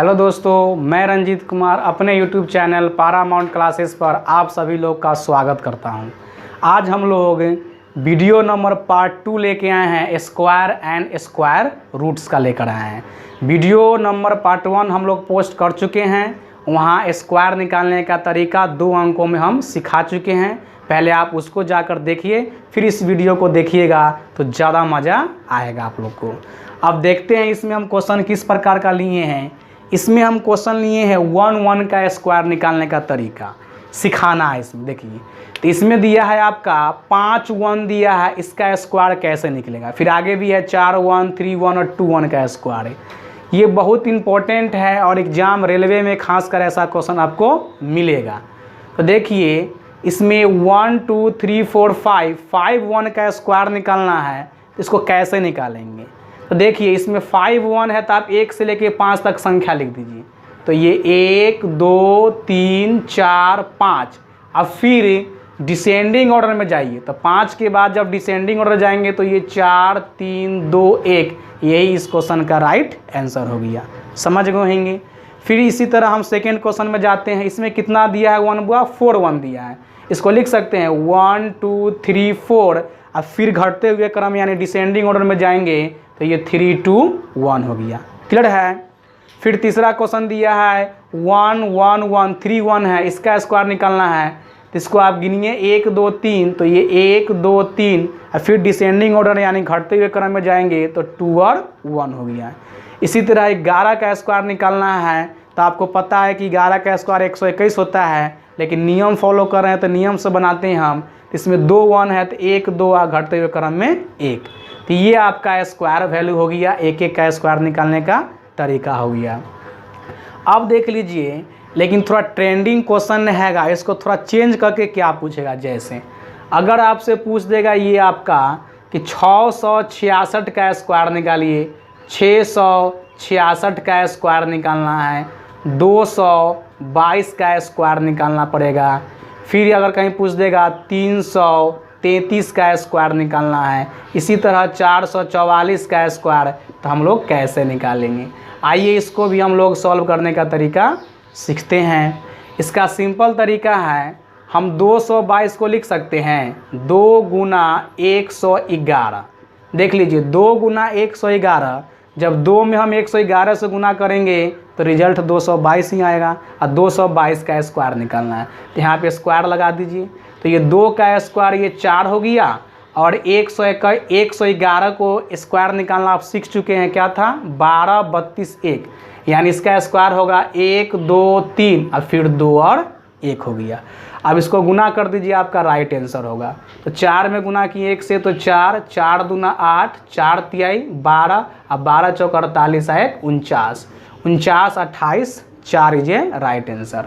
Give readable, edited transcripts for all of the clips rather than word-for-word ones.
Hello दोस्तों, मैं रंजीत कुमार अपने यूट्यूब चैनल पारामाउंट क्लासेस पर आप सभी लोग का स्वागत करता हूं। आज हम लोग वीडियो नंबर पार्ट 2 लेके आए हैं, स्क्वायर एंड स्क्वायर रूट्स का लेकर आए हैं। वीडियो नंबर पार्ट 1 हम लोग पोस्ट कर चुके हैं, वहां स्क्वायर निकालने का तरीका 2 अंकों में हम सिखा चुके हैं। पहले आप उसको जाकर देखिए, फिर इस वीडियो को देखिएगा तो ज़्यादा मज़ा आएगा आप लोग को। अब देखते हैं इसमें हम क्वेश्चन किस प्रकार का लिए हैं। इसमें हम क्वेश्चन लिए हैं 1 का स्क्वायर निकालने का तरीका सिखाना है इसमें। देखिए, तो इसमें दिया है आपका 5 1 दिया है, इसका स्क्वायर कैसे निकलेगा। फिर आगे भी है 4 1 3 1 और 2 1 का स्क्वायर है। ये बहुत इंपॉर्टेंट है और एग्जाम रेलवे में खासकर ऐसा क्वेश्चन आपको मिलेगा। तो देखिए, इसमें 1 2 3 4 5 1 का स्क्वायर निकालना है, तो इसको कैसे निकालेंगे। तो देखिए, इसमें 5 1 है तो आप 1 से लेके 5 तक संख्या लिख दीजिए। तो ये 1 2 3 4 5। अब फिर डिसेंडिंग ऑर्डर में जाइए, तो 5 के बाद जब डिसेंडिंग ऑर्डर जाएंगे तो ये 4 3 2 1, यही इस क्वेश्चन का राइट आंसर हो गया। समझ गए होंगे। फिर इसी तरह हम सेकेंड क्वेश्चन में जाते हैं। इसमें कितना दिया है, 1 हुआ 4 1 दिया है। इसको लिख सकते हैं 1 2 3 4। अब फिर घटते हुए क्रम यानी डिसेंडिंग ऑर्डर में जाएंगे तो ये 3 2 1 हो गया। क्लियर है। फिर तीसरा क्वेश्चन दिया है 1 1 1 3 1 है, इसका स्क्वायर निकालना है। तो इसको आप गिनिए 1 2 3, तो ये 1 2 3। और फिर डिसेंडिंग ऑर्डर यानी घटते हुए क्रम में जाएंगे तो 2 और 1 हो गया। इसी तरह 11 का स्क्वायर निकालना है। तो आपको पता है कि 11 का स्क्वायर 121 होता है, लेकिन नियम फॉलो कर रहे हैं तो नियम से बनाते हैं हम। इसमें 2 1 है तो 1 2 घटते हुए क्रम में 1। तो ये आपका स्क्वायर वैल्यू हो गया, 1 1 का स्क्वायर निकालने का तरीका हो गया। अब देख लीजिए, लेकिन थोड़ा ट्रेंडिंग क्वेश्चन हैगा, इसको थोड़ा चेंज करके क्या पूछेगा। जैसे अगर आपसे पूछ देगा ये आपका कि 666 का स्क्वायर निकालिए, 666 का स्क्वायर निकालना है, 222 का स्क्वायर निकालना पड़ेगा। फिर अगर कहीं पूछ देगा 333 का स्क्वायर निकालना है, इसी तरह 444 का स्क्वायर, तो हम लोग कैसे निकालेंगे। आइए इसको भी हम लोग सॉल्व करने का तरीका सीखते हैं। इसका सिंपल तरीका है, हम 222 को लिख सकते हैं 2 गुना 111। देख लीजिए, 2 गुना 111, जब 2 में हम 111 से गुना करेंगे तो रिजल्ट 222 ही आएगा। और 222 का स्क्वायर निकालना है, तो यहाँ पे स्क्वायर लगा दीजिए। तो ये 2 का स्क्वायर ये 4 हो गया, और 111 को स्क्वायर निकालना आप सीख चुके हैं, क्या था 12 32 1, यानी इसका स्क्वायर होगा 1 2 3 और फिर 2 और 1 हो गया। अब इसको गुना कर दीजिए, आपका राइट आंसर होगा। तो 4 में गुना किए 1 से तो 4 4 दूना 8, 4 तिहाई 12, अब 12 चौक 48 आए 49, 49 28 4 इज ए राइट आंसर।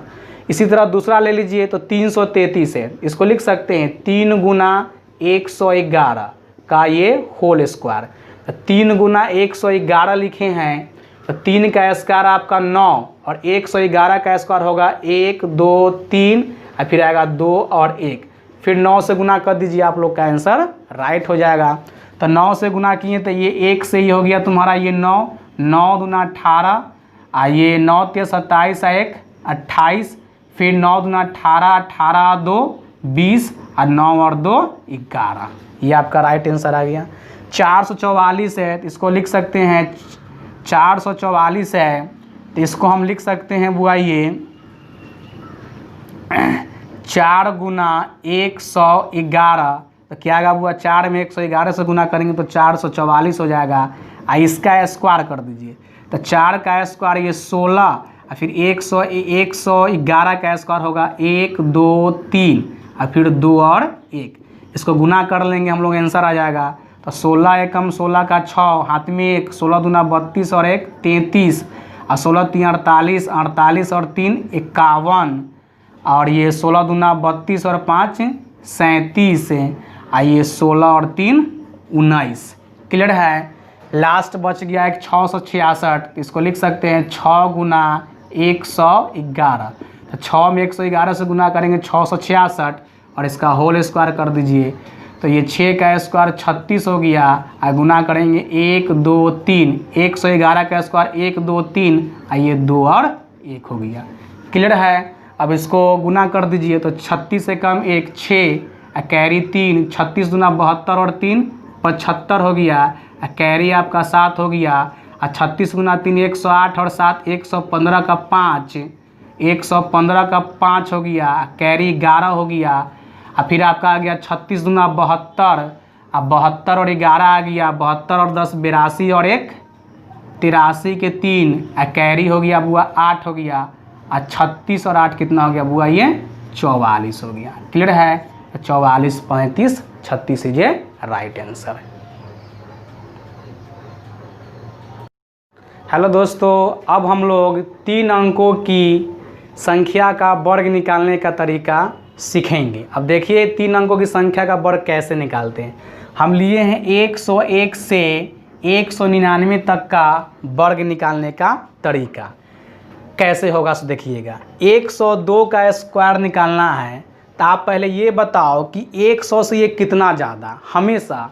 इसी तरह दूसरा ले लीजिए, तो 333 है, इसको लिख सकते हैं 3 गुना 111 का ये होल स्क्वायर। तो 3 गुना 111 लिखे हैं, तो 3 का स्क्वायर आपका 9 और 111 का स्क्वायर होगा 1 2 3 और फिर आएगा 2 और 1। फिर 9 से गुना कर दीजिए, आप लोग का आंसर राइट हो जाएगा। तो 9 से गुना किए तो ये 1 से ही हो गया तुम्हारा ये 9, 9 दूना 18, ये 9 3 27 1 28, फिर 9 दूना 18, 18 2 20 और 9 और 2 11। ये आपका राइट आंसर आ गया। 444 है, तो इसको लिख सकते हैं 444 है, तो इसको हम लिख सकते हैं बुआ ये 4 गुना 111। तो क्या आएगा बुआ, 4 में 111 से गुना करेंगे तो 444 हो जाएगा। इसका स्क्वायर कर दीजिए, तो 4 का स्क्वायर ये 16 और फिर 111 का स्क्वायर होगा 1 2 3 और फिर 2 और 1। इसको गुना कर लेंगे हम लोग, आंसर आ जाएगा। तो 16 एकम 16 का 6, हाथ में 1, 16 दूना 32 और 1 33, और 16 3 48, 48 और 3 51, और ये 16 दूना 32 और 5 37, ये 16 और 3 19। क्लियर है। लास्ट बच गया एक 666, इसको लिख सकते हैं 6 गुना 111। तो 6 में 111 से गुना करेंगे 666 और इसका होल स्क्वायर कर दीजिए। तो ये 6 का स्क्वायर 36 हो गया, और गुना करेंगे 1 2 3, 111 का स्क्वायर 1 2 3, और ये 2 और 1 हो गया। क्लियर है। अब इसको गुना कर दीजिए तो 36 से कम 1 6, कैरी 3, 36 दूना 72 और 3 75 हो गया, कैरी आपका 7 हो गया, और 36 गुना 3 108 और 7 115 का 5, 115 का 5 हो गया, कैरी 11 हो गया, और फिर आपका आ गया 36 दूना 72, अब 72 और 11 आ गया, 72 और 10 82 और 1 83 के 3, कैरी हो गया बुआ 8 हो गया, और 36 और 8 कितना हो गया बुआ, ये 44 हो गया। क्लियर है। 44 35 36 is a right answer. Hello दोस्तों, अब हम लोग 3 अंकों की संख्या का वर्ग निकालने का तरीका सीखेंगे। अब देखिए 3 अंकों की संख्या का वर्ग कैसे निकालते हैं। हम लिए हैं 101 से 199 तक का वर्ग निकालने का तरीका। कैसे होगा सो देखिएगा। 102 का स्क्वायर निकालना है तो आप पहले ये बताओ कि 100 से ये कितना ज़्यादा। हमेशा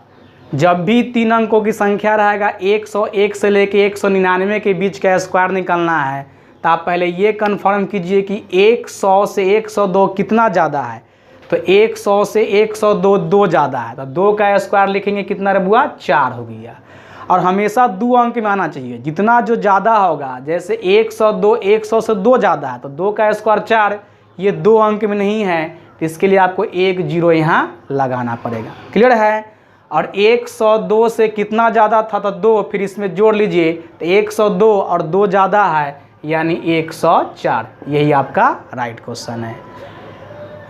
जब भी 3 अंकों की संख्या रहेगा 101 से लेके 199 के बीच का स्क्वायर निकालना है तो आप पहले ये कंफर्म कीजिए कि 100 से 102 कितना ज़्यादा है। तो 100 से 102 2 ज़्यादा है तो 2 का स्क्वायर लिखेंगे कितना रे बुआ, 4 हो गया। और हमेशा 2 अंक में आना चाहिए। जितना जो ज़्यादा होगा, जैसे 102 100 से 2 ज़्यादा है तो 2 का स्क्वायर 4, ये 2 अंक में नहीं है तो इसके लिए आपको 1 0 यहाँ लगाना पड़ेगा। क्लियर है। और 102 से कितना ज़्यादा था तो 2, फिर इसमें जोड़ लीजिए तो 102 और 2 ज़्यादा है यानी 104। यही आपका राइट क्वेश्चन है,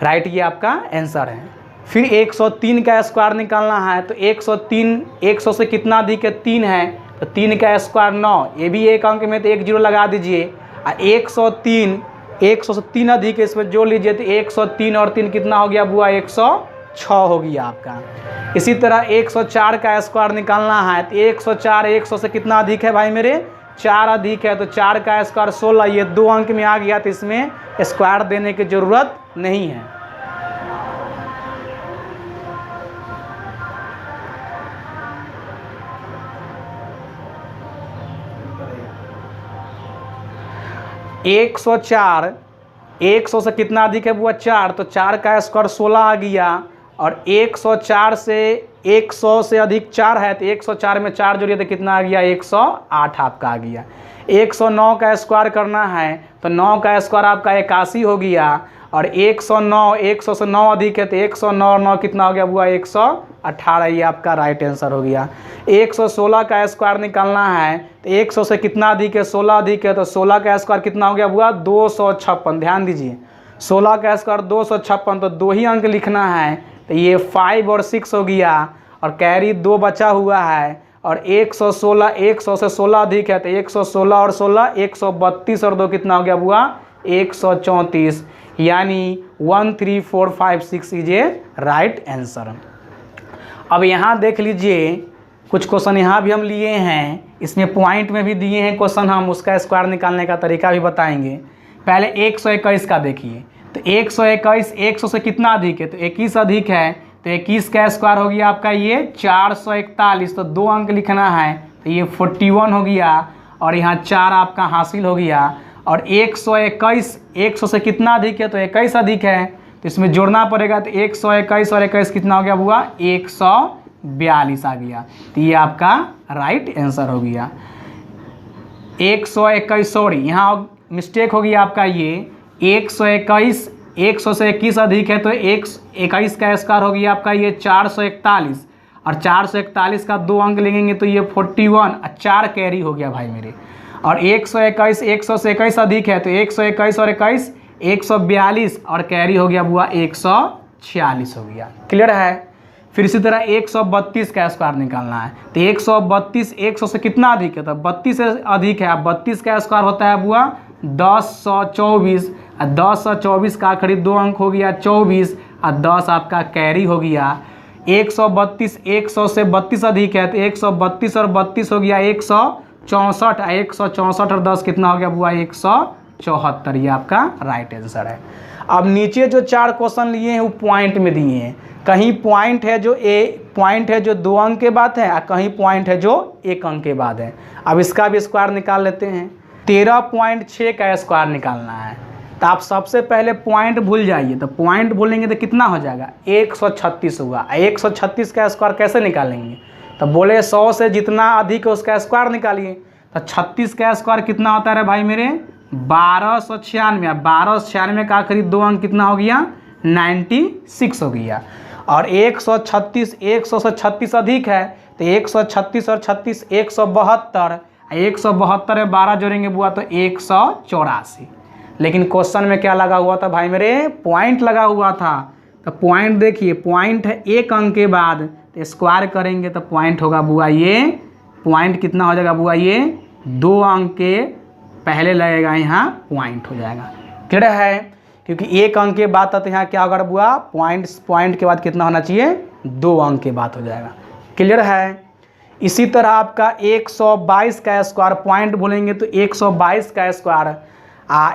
राइट ये आपका आंसर है। फिर 103 का स्क्वायर निकालना है तो 103 100 से कितना अधिक है, 3 है तो 3 का स्क्वायर 9, ये भी एक अंक में तो 1 0 लगा दीजिए। और 103 100 से 3 अधिक है, इसमें जोड़ लीजिए तो 103 और 3 कितना हो गया बुआ, 106 हो गया आपका। इसी तरह 104 का स्क्वायर निकालना है तो 104 100 से कितना अधिक है भाई मेरे, 4 अधिक है तो 4 का स्क्वायर 16, ये 2 अंक में आ गया तो इसमें स्क्वायर देने की ज़रूरत नहीं है। एक 100 से कितना अधिक है बुआ, 4, तो 4 का स्क्वायर 16 आ गया। और 104 से 100 से अधिक 4 है तो 104 में 4 जोड़िए तो कितना आ गया, 108 आपका आ गया। 109 का स्क्वायर करना है तो 9 का स्क्वायर आपका 81 हो गया। और 109 100 से 9 अधिक है तो 109 और 9 कितना हो गया बुआ, 118। ये आपका राइट आंसर हो गया। 116 का स्क्वायर निकालना है तो 100 से कितना अधिक है, 16 अधिक है तो 16 का स्क्वायर कितना हो गया बुआ, 256। ध्यान दीजिए 16 का स्क्वायर 256, तो 2 ही अंक लिखना है तो ये 5 और 6 हो गया। और कैरी 2 बचा हुआ है। और 116 100 से 16 अधिक है तो 116 और 16 132 और 2 कितना हो गया बुआ, 134। यानी 1 3 4 5 6 इज ए राइट आंसर। अब यहाँ देख लीजिए कुछ क्वेश्चन यहाँ भी हम लिए हैं, इसमें पॉइंट में भी दिए हैं क्वेश्चन, हम उसका स्क्वायर निकालने का तरीका भी बताएंगे। पहले 121 का देखिए तो 121 100 से कितना अधिक है तो 21 अधिक है तो 21 का स्क्वायर हो गया आपका ये 441, तो 2 अंक लिखना है तो ये 41 हो गया। और यहाँ 4 आपका हासिल हो गया। और 121 100 से कितना अधिक है तो 21 अधिक है तो इसमें जोड़ना पड़ेगा तो 121 और 21 कितना हो गया बुआ, 142 आ गया। तो ये आपका राइट आंसर हो गया। 121 सॉरी यहाँ मिस्टेक हो गया आपका, ये 121 100 से 21 अधिक है तो 21 का स्क्वायर हो गया आपका ये 441। और 441 का 2 अंक लेंगे तो ये 41 और 4 कैरी हो गया भाई मेरे। और 121 100 से 21 अधिक है तो 121 और 21 142 और कैरी हो गया बुआ 146 हो गया। क्लियर है। फिर इसी तरह 132 का स्क्वायर निकालना है तो 132 100 से कितना अधिक है तो 32 से अधिक है। 32 का स्क्वायर होता है बुआ 1024। 1024 का आखिरी 2 अंक हो गया 24 और 10 आपका कैरी हो गया। 132 100 से 32 अधिक है तो 132 और 32 हो गया 164। 164 और 10 कितना हो गया बुआ, 174। ये आपका राइट आंसर है। अब नीचे जो 4 क्वेश्चन लिए हैं वो पॉइंट में दिए हैं, कहीं पॉइंट है जो पॉइंट है जो 2 अंक के बाद है और कहीं पॉइंट है जो 1 अंक के बाद है। अब इसका भी स्क्वायर निकाल लेते हैं। 13.6 का स्क्वायर निकालना है, तो आप सबसे पहले पॉइंट भूल जाइए, तो पॉइंट भूलेंगे तो कितना हो जाएगा 136 हुआ। 136 का स्क्वायर कैसे निकालेंगे, तो बोले 100 से जितना अधिक है उसका स्क्वायर निकालिए। तो 36 का स्क्वायर कितना होता है भाई मेरे 1296। 1296 का आखिरी 2 अंक कितना हो गया 96 हो गया। और 136 100 से 36 अधिक है, तो 136 और 36 172। 172 में 12 जोड़ेंगे बुआ तो 184। लेकिन क्वेश्चन में क्या लगा हुआ था भाई मेरे, पॉइंट लगा हुआ था। तो पॉइंट देखिए, पॉइंट है 1 अंक के बाद, तो स्क्वायर करेंगे तो पॉइंट होगा बुआ ये, पॉइंट कितना हो जाएगा बुआ ये 2 अंक के पहले लगेगा, यहाँ पॉइंट हो जाएगा। क्लियर है, क्योंकि 1 अंक के बाद तो यहाँ क्या होगा बुआ पॉइंट के बाद कितना होना चाहिए 2 अंक के बाद हो जाएगा। क्लियर है। इसी तरह आपका 122 का स्क्वायर, पॉइंट बोलेंगे तो 122 का स्क्वायर,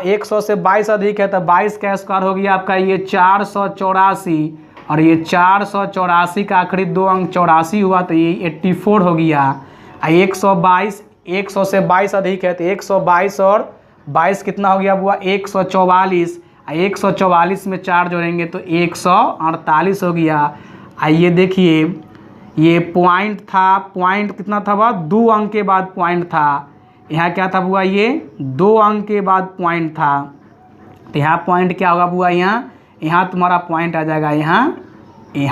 100 से 22 अधिक है तो 22 का स्क्वायर हो गया आपका ये 484। और ये 484 का आखिरी 2 अंक 84 हुआ तो ये 84 हो गया। 122 100 से 22 अधिक है तो 122 और 22 कितना हो गया बुआ 144। 144 में 4 जोड़ेंगे तो 148 हो गया। आइए देखिए, ये पॉइंट था, पॉइंट कितना था बुआ 2 अंक के बाद पॉइंट था। यहाँ क्या था बुआ ये 2 अंक के बाद पॉइंट था, तो यहाँ पॉइंट क्या होगा बुआ यहाँ तुम्हारा पॉइंट आ जाएगा, यहाँ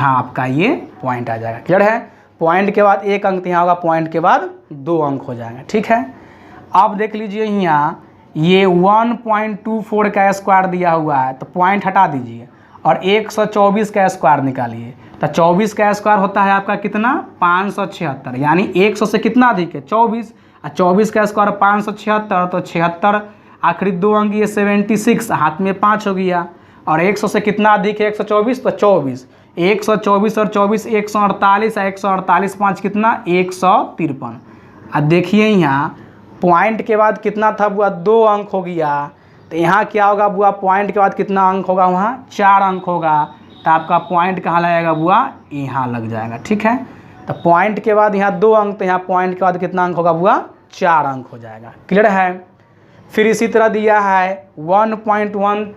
आपका ये पॉइंट आ जाएगा। क्लियर है। पॉइंट के बाद 1 अंक यहाँ होगा, पॉइंट के बाद 2 अंक हो जाएगा। ठीक है। अब देख लीजिए यहाँ ये 1.24 का स्क्वायर दिया हुआ है, तो पॉइंट हटा दीजिए और 124 का स्क्वायर निकालिए। तो 24 का स्क्वायर होता है आपका कितना 576, यानी 100 से कितना अधिक है 24, और 24 का स्क्वायर 576, तो 76 आखिरी 2 अंक ये 76, हाथ में 5 हो गया। और 100 से कितना अधिक है 124, तो 24, 124 और 24 148, 148 5 कितना 153। अब देखिए यहाँ पॉइंट के बाद कितना था बुआ 2 अंक हो गया, तो यहाँ क्या होगा बुआ पॉइंट के बाद कितना अंक होगा, वहाँ 4 अंक होगा। तो आपका पॉइंट कहाँ लगेगा बुआ, यहाँ लग जाएगा। ठीक है। तो पॉइंट के बाद यहाँ 2 अंक, तो यहाँ पॉइंट के बाद कितना अंक होगा बुआ 4 अंक हो जाएगा। क्लियर है। फिर इसी तरह दिया है 1.13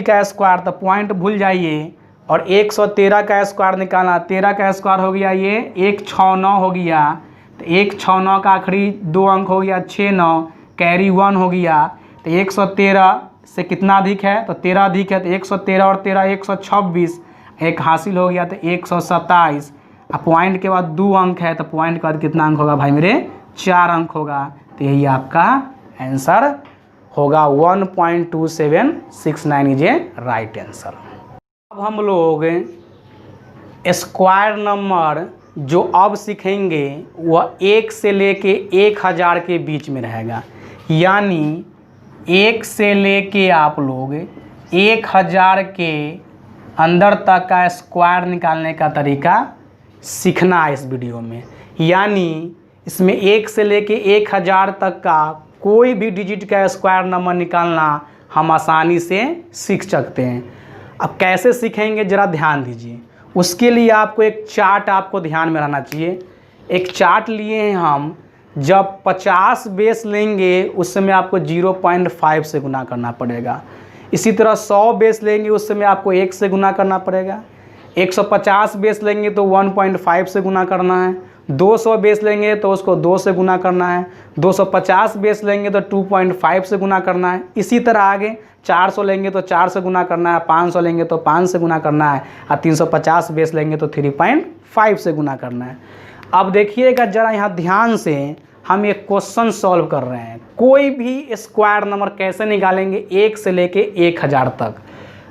का स्क्वायर, तो पॉइंट भूल जाइए। और 113 का स्क्वायर निकालना, 13 का स्क्वायर हो गया ये 169 हो गया, तो 169 का आखिरी 2 अंक हो गया 69, कैरी 1 हो गया। तो 113 से कितना अधिक है, तो 13 अधिक है, तो 113 और 13 126, एक हासिल हो गया तो 127। अब पॉइंट के बाद 2 अंक है, तो पॉइंट के बाद कितना अंक होगा भाई मेरे 4 अंक होगा। तो यही आपका आंसर होगा 1.2769 इज ए राइट आंसर। अब हम लोग स्क्वायर नंबर जो अब सीखेंगे वह 1 से लेके 1000 के बीच में रहेगा, यानी 1 से लेके आप लोग 1000 के अंदर तक का स्क्वायर निकालने का तरीका सीखना है इस वीडियो में। यानी इसमें 1 से लेके 1000 तक का कोई भी डिजिट का स्क्वायर नंबर निकालना हम आसानी से सीख सकते हैं। अब कैसे सीखेंगे ज़रा ध्यान दीजिए। उसके लिए आपको एक चार्ट आपको ध्यान में रहना चाहिए। एक चार्ट लिए हैं हम, जब 50 बेस लेंगे उस समय आपको 0.5 से गुना करना पड़ेगा। इसी तरह 100 बेस लेंगे उस समय आपको 1 से गुना करना पड़ेगा। 150 बेस लेंगे तो 1.5 से गुना करना है। 200 बेस लेंगे तो उसको 2 से गुना करना है। 250 बेस लेंगे तो 2.5 से गुना करना है। इसी तरह आगे 400 लेंगे तो 4 से गुना करना है, 500 लेंगे तो 5 से गुना करना है, और 350 बेस लेंगे तो 3.5 से गुना करना है। अब देखिएगा ज़रा यहाँ ध्यान से, हम एक क्वेश्चन सॉल्व कर रहे हैं। कोई भी स्क्वायर नंबर कैसे निकालेंगे 1 से लेके 1000 तक।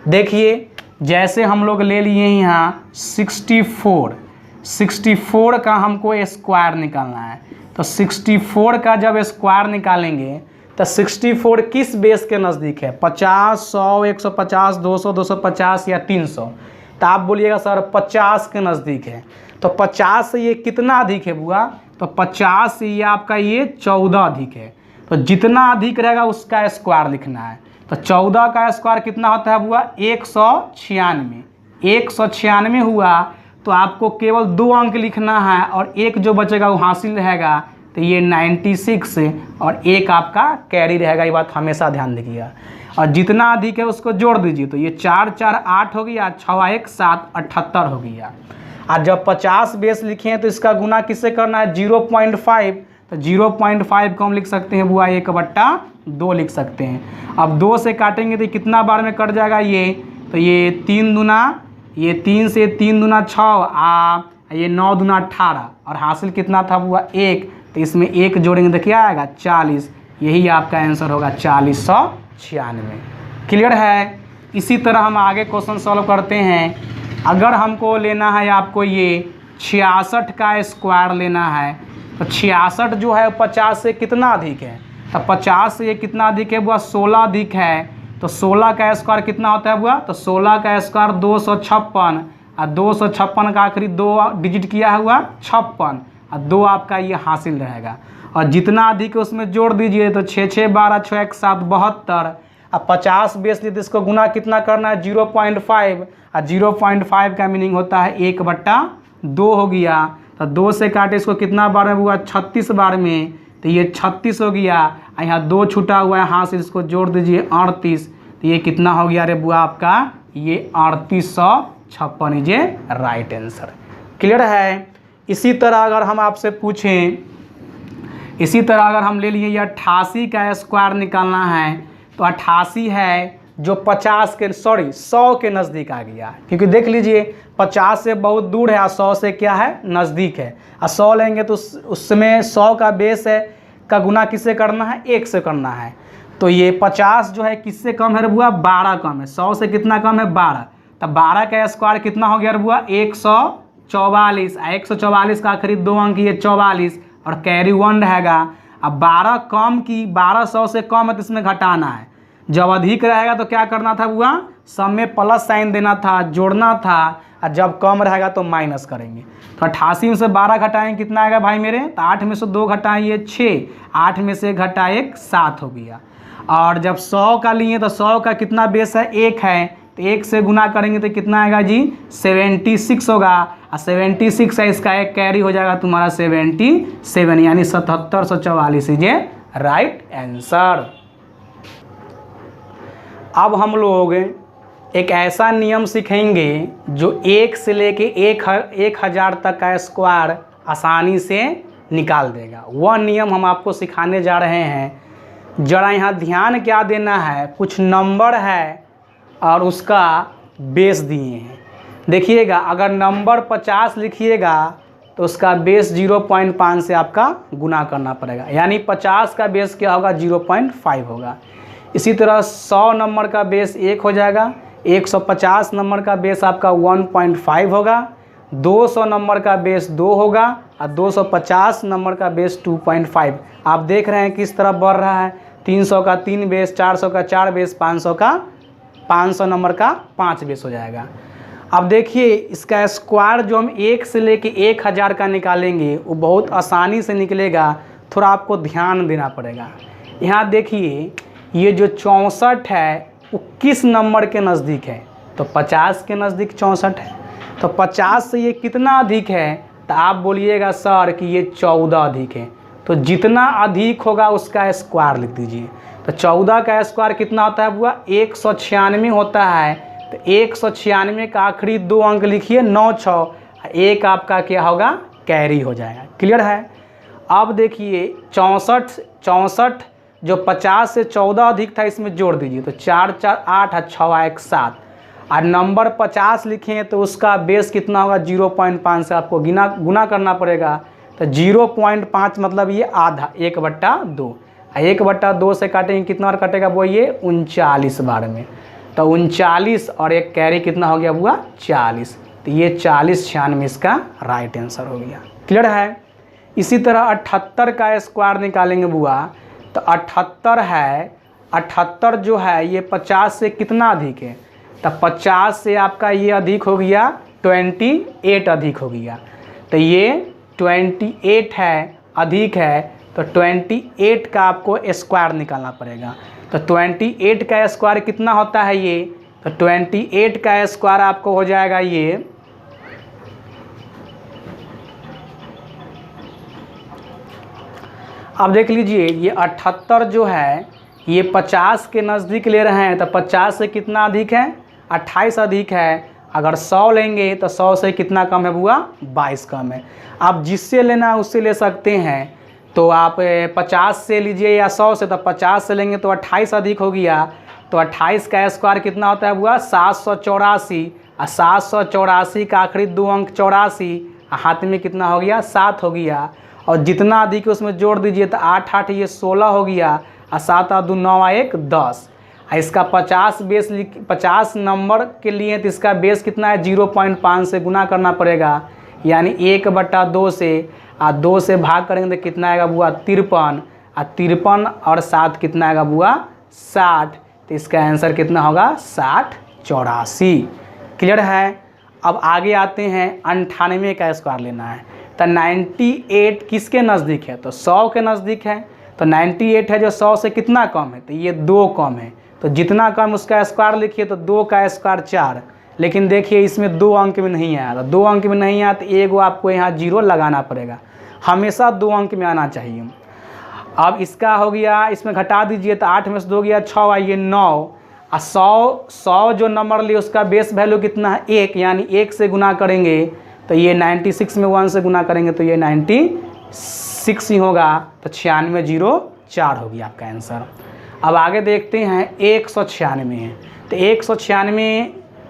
देखिए जैसे हम लोग ले लिए यहाँ 64 का हमको स्क्वायर निकालना है। तो 64 का जब स्क्वायर निकालेंगे तो 64 किस बेस के नज़दीक है, 50, 100, 150, 200, 250 या 300। तो आप बोलिएगा सर 50 के नज़दीक है। तो 50 से ये कितना अधिक है बुआ, तो 50 से ये आपका ये 14 अधिक है। तो जितना अधिक रहेगा उसका स्क्वायर लिखना है। तो 14 का स्क्वायर कितना होता है बुआ 196। 196 हुआ तो आपको केवल 2 अंक लिखना है और एक जो बचेगा वो हासिल रहेगा, तो ये 96 और एक आपका कैरी रहेगा। ये बात हमेशा ध्यान रखिएगा। और जितना अधिक है उसको जोड़ दीजिए, तो ये 4 4 8 हो गया, 6 1 7 78 हो गया। और जब 50 बेस लिखे हैं तो इसका गुना किससे करना है 0.5, तो 0.5 को हम लिख सकते हैं बुआ 1/2 लिख सकते हैं। अब 2 से काटेंगे तो कितना बार में कट जाएगा ये, तो ये 3 दूना, ये 3 से 3 दूना 6, ये 9 दूना 18 और हासिल कितना था बुआ 1, तो इसमें 1 जोड़ेंगे तो क्या आएगा 40। यही आपका आंसर होगा 4096। क्लियर है। इसी तरह हम आगे क्वेश्चन सॉल्व करते हैं। अगर हमको लेना है आपको ये 66 का स्क्वायर लेना है, तो 66 जो है 50 से कितना अधिक है, तो 50 से ये कितना अधिक है बुआ 16 अधिक है। तो 16 का स्क्वायर कितना होता है बुआ, तो 16 का स्क्वायर 256 और 256 का आखिरी 2 डिजिट किया हुआ 56 और 2 आपका ये हासिल रहेगा। और जितना अधिक है उसमें जोड़ दीजिए, तो 6 6 12 6 1 7 72। अब 50 बेस लिए तो इसको गुना कितना करना है 0.5 और 0.5 का मीनिंग होता है 1/2 हो गया। तो 2 से काटे इसको कितना बार में हुआ 36 बार में, तो ये 36 हो गया। यहाँ 2 छूटा हुआ है हाथ से, इसको जोड़ दीजिए 38, तो ये कितना हो गया रे बुआ आपका ये 3856 is a right answer. Clear है। इसी तरह अगर हम आपसे पूछें, इसी तरह अगर हम ले लिए ये 88 का स्क्वायर निकालना है, तो 88 है जो 100 के नज़दीक आ गया, क्योंकि देख लीजिए 50 से बहुत दूर है और 100 से क्या है नज़दीक है। और 100 लेंगे तो उसमें 100 का बेस है का गुना किससे करना है 1 से करना है। तो ये 50 जो है किससे कम है रे बुआ 12 कम है। 100 से कितना कम है 12, तब 12 का स्क्वायर कितना हो गया रे बुआ 144। 144 का आखिरी 2 अंक ये 44 और कैरी 1 रहेगा। अब 12 कम की 1200 से कम है तो इसमें घटाना है। जब अधिक रहेगा तो क्या करना था बुआ सब में प्लस साइन देना था, जोड़ना था, और जब कम रहेगा तो माइनस करेंगे। तो 88 में से 12 घटाएंगे कितना आएगा भाई मेरे, तो 8 में से 2 घटाएंगे 6, 8 में से घटाए 1 7 हो गया। और जब 100 का लिए तो 100 का कितना बेस है 1 है, तो 1 से गुना करेंगे तो कितना आएगा जी 76 होगा। और 76 है इसका एक कैरी हो जाएगा तुम्हारा 77, यानी 7744 इज ए राइट आंसर। अब हम लोग एक ऐसा नियम सीखेंगे जो 1 से लेके 1000 तक का स्क्वायर आसानी से निकाल देगा। वह नियम हम आपको सिखाने जा रहे हैं। जरा यहाँ ध्यान क्या देना है, कुछ नंबर है और उसका बेस दिए हैं। देखिएगा अगर नंबर 50 लिखिएगा तो उसका बेस 0.5 से आपका गुना करना पड़ेगा, यानी 50 का बेस क्या होगा 0.5 होगा। इसी तरह 100 नंबर का बेस 1 हो जाएगा, 150 नंबर का बेस आपका 1.5 होगा, 200 नंबर का बेस 2 होगा और 250 नंबर का बेस 2.5। आप देख रहे हैं किस तरह बढ़ रहा है। 300 का 3 बेस, 400 का 4 बेस, 500 नंबर का 5 बेस हो जाएगा। अब देखिए इसका स्क्वायर जो हम 1 से लेके 1000 का निकालेंगे वो बहुत आसानी से निकलेगा, थोड़ा आपको ध्यान देना पड़ेगा। यहाँ देखिए ये जो 64 है वो किस नंबर के नज़दीक है, तो 50 के नज़दीक 64 है। तो 50 से ये कितना अधिक है, तो आप बोलिएगा सर कि ये 14 अधिक है। तो जितना अधिक होगा उसका स्क्वायर लिख दीजिए। तो 14 का स्क्वायर कितना होता है बुआ 196 होता है। तो 196 का आखिरी 2 अंक लिखिए 9 6, एक आपका क्या होगा कैरी हो जाएगा। क्लियर है। अब देखिए 64 जो 50 से 14 अधिक था इसमें जोड़ दीजिए, तो 4 4 8 और 6 1 7। और नंबर 50 लिखें तो उसका बेस कितना होगा 0.5 से आपको गुना करना पड़ेगा। तो 0.5 मतलब ये आधा 1/2। 1/2 से काटेंगे कितना बार कटेगा वो ये 39 बार में। तो 39 और एक कैरी कितना हो गया बुआ 40। तो ये 4096 इसका राइट आंसर हो गया। क्लियर है। इसी तरह 78 का स्क्वायर निकालेंगे बुआ, तो 78 है, 78 जो है ये 50 से कितना अधिक है, तो 50 से आपका ये अधिक हो गया 28 अधिक हो गया। तो ये 28 है अधिक है, तो 28 का आपको स्क्वायर निकालना पड़ेगा। तो 28 का स्क्वायर कितना होता है ये, तो 28 का स्क्वायर आपको हो जाएगा ये, अब देख लीजिए ये 78 जो है ये 50 के नज़दीक ले रहे हैं, तो 50 से कितना अधिक है, 28 अधिक है। अगर 100 लेंगे तो 100 से कितना कम है बुआ, 22 कम है। आप जिससे लेना है उससे ले सकते हैं, तो आप 50 से लीजिए या 100 से, तो 50 से लेंगे तो 28 अधिक हो गया, तो 28 का स्क्वायर कितना होता है बुआ, 784। और 784 का आखिरी 2 अंक 84, हाथ में कितना हो गया, 7 हो गया। और जितना अधिक उसमें जोड़ दीजिए तो 8 8 ये 16 हो गया, और 7 और 2 9 1 10। इसका 50 बेस 50 नंबर के लिए तो इसका बेस कितना है, 0.5 से गुना करना पड़ेगा, यानी 1/2 से, और 2 से भाग करेंगे तो कितना आएगा बुआ, 53। और 53 और 7 कितना आएगा बुआ, 60। तो इसका आंसर कितना होगा, 60 84। क्लियर है। अब आगे आते हैं 98 का स्क्वायर लेना है। तो 98 किसके नज़दीक है, तो 100 के नज़दीक है। तो 98 है जो 100 से कितना कम है, तो ये 2 कम है, तो जितना कम उसका स्क्वायर लिखिए, तो 2 का स्क्वायर 4। लेकिन देखिए इसमें 2 अंक में नहीं आया, तो 2 अंक में नहीं आया तो एगो आपको यहाँ 0 लगाना पड़ेगा, हमेशा 2 अंक में आना चाहिए। अब इसका हो गया, इसमें घटा दीजिए तो 8 में से 2 गया 6, आइए 9। और 100 जो नंबर लिए उसका बेस वैल्यू कितना है, 1, यानी 1 से गुना करेंगे तो ये 96 में 1 से गुना करेंगे तो ये 96 ही होगा, तो 9604 होगी आपका आंसर। अब आगे देखते हैं 196 है। तो 196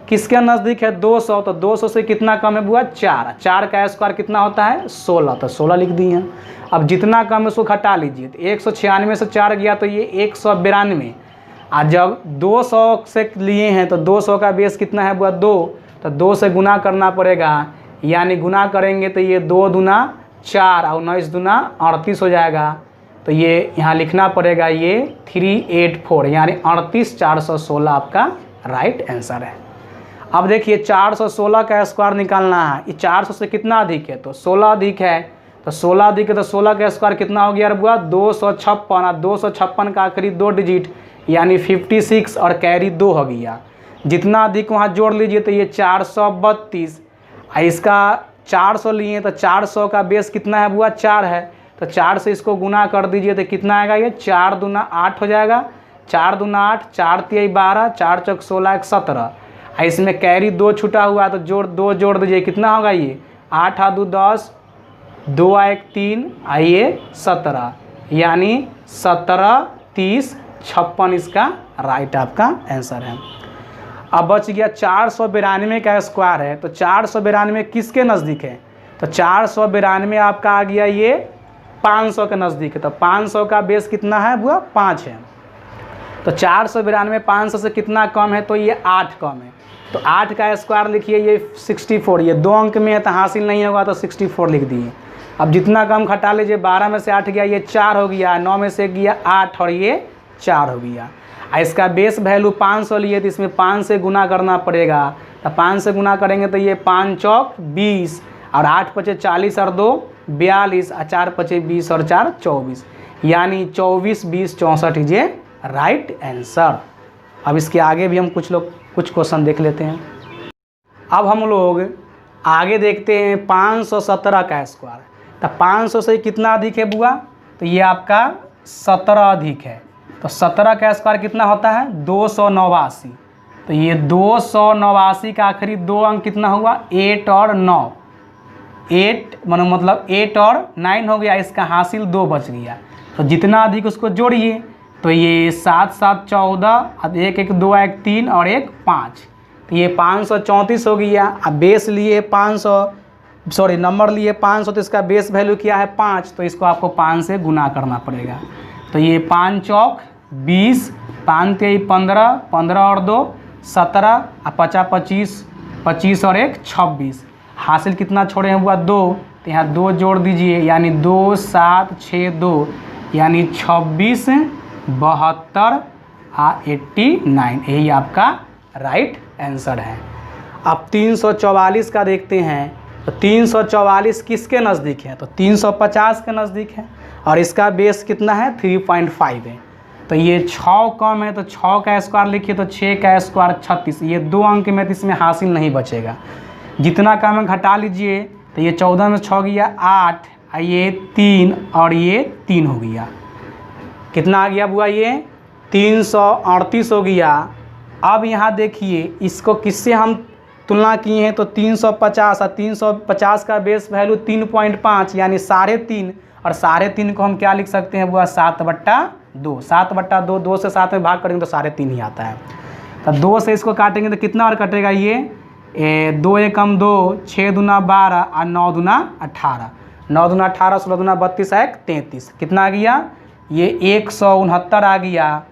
किसके नज़दीक है, 200। तो 200 से कितना कम है बुआ, 4। 4 का स्क्वायर कितना होता है, 16, तो 16 लिख दिए हैं। अब जितना कम है उसको घटा लीजिए, तो 196 से 4 गया तो ये 192। और जब 200 से लिए हैं तो 200 का बेस कितना है बुआ, 2, तो 2 से गुना करना पड़ेगा, यानी गुना करेंगे तो ये 2 दूना 4 और 19 दूना 38 हो जाएगा। तो ये यहाँ लिखना पड़ेगा ये 384, यानी 38416 आपका राइट आंसर है। अब देखिए 416 का स्क्वायर निकालना है, ये 400 से कितना अधिक है, तो 16 अधिक है। तो 16 अधिक है तो 16 का स्क्वायर कितना हो गया बुआ, 256। और 256 का आखिरी 2 डिजिट यानी 56 और कैरी 2 हो गया। जितना अधिक वहाँ जोड़ लीजिए तो ये 432। इसका 400 लिए तो 400 का बेस कितना है बुआ, 4 है, तो 4 से इसको गुना कर दीजिए तो कितना आएगा, ये 4 दूना 8 हो जाएगा। 4 दूना 8, 4 3 12, 4 चौक 16 17। इसमें कैरी 2 छूटा हुआ तो दो जोड़ दीजिए, कितना होगा ये 8 और 2 10, 2 1 3, आइए 17, यानी 17 30 56 इसका राइट आपका आंसर है। अब बच गया 492 का स्क्वायर है। तो 492 किसके नज़दीक है, तो 492 आपका आ गया ये 500 के नज़दीक है। तो 500 का बेस कितना है बुआ, 5 है। तो 492 500 से कितना कम है, तो ये 8 कम है। तो 8 का स्क्वायर लिखिए ये 64, ये 2 अंक में है तो हासिल नहीं होगा, तो 64 लिख दिए। अब जितना कम घटा लीजिए, 12 में से 8 गया ये 4 हो गया, 9 में से गया 8 और ये 4 हो गया। इसका बेस वैल्यू 500 लिए तो इसमें 5 से गुना करना पड़ेगा। तो 5 से गुना करेंगे तो ये 5 चौक 20, और 8 पचे 40 और 2 42, और 4 पचे 20 और 4 24, यानी 24 20 64 ये राइट आंसर। अब इसके आगे भी हम कुछ क्वेश्चन देख लेते हैं। अब हम लोग आगे देखते हैं 517 का स्क्वायर। तो 500 से कितना अधिक है बुआ, तो ये आपका 17 अधिक है। तो 17 का स्क्वायर कितना होता है, 289। तो ये 289 का आखिरी 2 अंक कितना हुआ, 8 और 9, 8 मतलब 8 और 9 हो गया, इसका हासिल 2 बच गया। तो जितना अधिक उसको जोड़िए, तो ये 7 7 14, अब 1 1 2 1 3 और 1 5, तो ये 534 हो गया। अब बेस लिए 500, सॉरी नंबर लिए 500, तो इसका बेस वैल्यू क्या है 5, तो इसको आपको 5 से गुना करना पड़ेगा। तो ये 5 चौक 20, 5 3 15, 15 और 2 17, और 50 25, 25 और 1 26, हासिल कितना छोड़े हैं हुआ 2, तो यहाँ 2 जोड़ दीजिए, यानी 2 7 6 2, यानी 26 72 और 89, यही आपका राइट आंसर है। अब 344 का देखते हैं। तो 344 किसके नज़दीक है, तो 350 के नज़दीक है, और इसका बेस कितना है 3.5 है। तो ये 6 कम है तो 6 का स्क्वायर लिखिए तो 6 का स्क्वायर 36। ये 2 अंक में तो इसमें हासिल नहीं बचेगा। जितना कम है घटा लीजिए तो ये 14 में 6 गया 8, ये 3 और ये 3 हो गया। कितना आ गया बुआ? ये 338 हो गया। अब यहाँ देखिए इसको किससे हम तुलना किए हैं तो 350 और 350 का बेस वैल्यू 3.5 यानी 3.5 और 3.5 को हम क्या लिख सकते हैं बुआ? 7/2। 7/2 2 से 7 में भाग करेंगे तो 3.5 ही आता है। तो 2 से इसको काटेंगे तो कितना और कटेगा? ये 2 एकम 2, 6 दूना 12 और 9 दूना 18। 9 दूना 18, 16 दूना 32 है 33। कितना आ गया? ये 169 आ गया।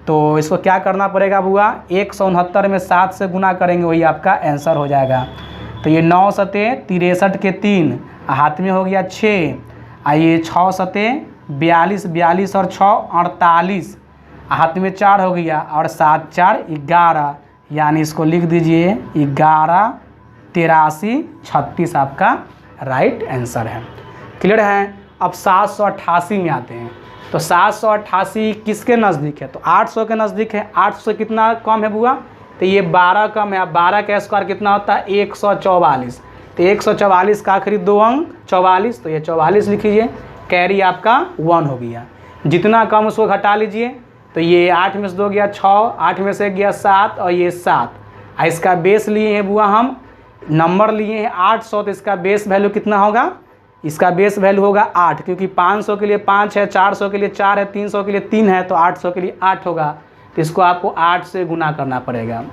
तो इसको क्या करना पड़ेगा बुआ? 169 में 7 से गुना करेंगे, वही आपका आंसर हो जाएगा। तो ये 9 सते 63 के 3 हाथ में हो गया 6, ये 6 सते 42, 42 और 6 48 हाथ में 4 हो गया और 7 4 11 यानी इसको लिख दीजिए 11 83 36 आपका राइट आंसर है। क्लियर है? अब 788 में आते हैं। तो 788 किसके नज़दीक है? तो 800 के नज़दीक है। 800 से कितना कम है बुआ? तो ये 12 कम है। अब 12 का स्क्वायर कितना होता है? 144। तो 144 का आखिरी 2 अंक 44, तो ये 44 लिखिए। कैरी आपका 1 हो गया। जितना कम उसको घटा लीजिए तो ये 8 में से 2 गया 6, 8 में से गया 7 और ये 7। इसका बेस लिए हैं बुआ, हम नंबर लिए हैं 800, तो इसका बेस वैल्यू कितना होगा? इसका बेस वैल्यू होगा 8, क्योंकि 500 के लिए 5 है, 400 के लिए 4 है, 300 के लिए 3 है, तो 800 के लिए 8 होगा। तो इसको आपको 8 से गुना करना पड़ेगा।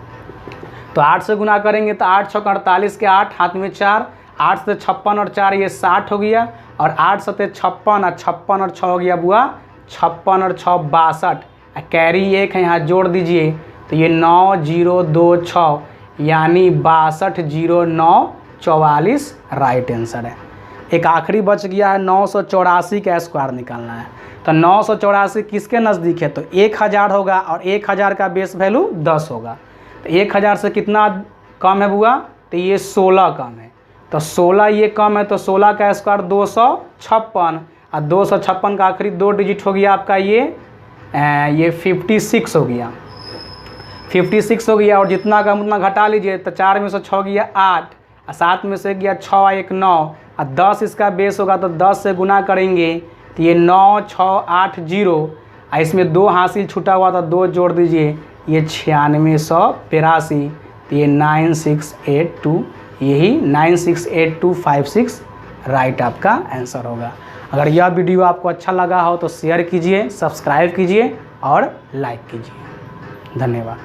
तो 8 से गुना करेंगे तो 8 6 48 के 8 हाथ में 4, 8 से 56 और 4 ये 60 हो गया और 8 सते 56 और 56 और 6 हो गया बुआ 56 और 6 62। कैरी 1 है, यहाँ जोड़ दीजिए तो ये 9026 यानी 620944 राइट आंसर है। एक आखिरी बच गया है 984 का स्क्वायर निकालना है। तो 984 किसके नज़दीक है? तो 1000 होगा और 1000 का बेस वैल्यू 10 होगा। तो 1000 से कितना कम है बुआ? तो ये 16 कम है। तो 16 ये कम है तो 16 का स्क्वायर 256 और 256 का आखिरी 2 डिजिट हो गया आपका ये 56 हो गया। 56 हो गया और जितना कम उतना घटा लीजिए तो 4 में से 6 गया 8 और 7 में से गया 6 1 9 और 10 इसका बेस होगा तो 10 से गुना करेंगे तो ये 9680 और इसमें 2 हासिल छूटा हुआ था 2 जोड़ दीजिए ये 9683 तो ये 9682 यही 968256 राइट आपका आंसर होगा। अगर यह वीडियो आपको अच्छा लगा हो तो शेयर कीजिए, सब्सक्राइब कीजिए और लाइक कीजिए। धन्यवाद।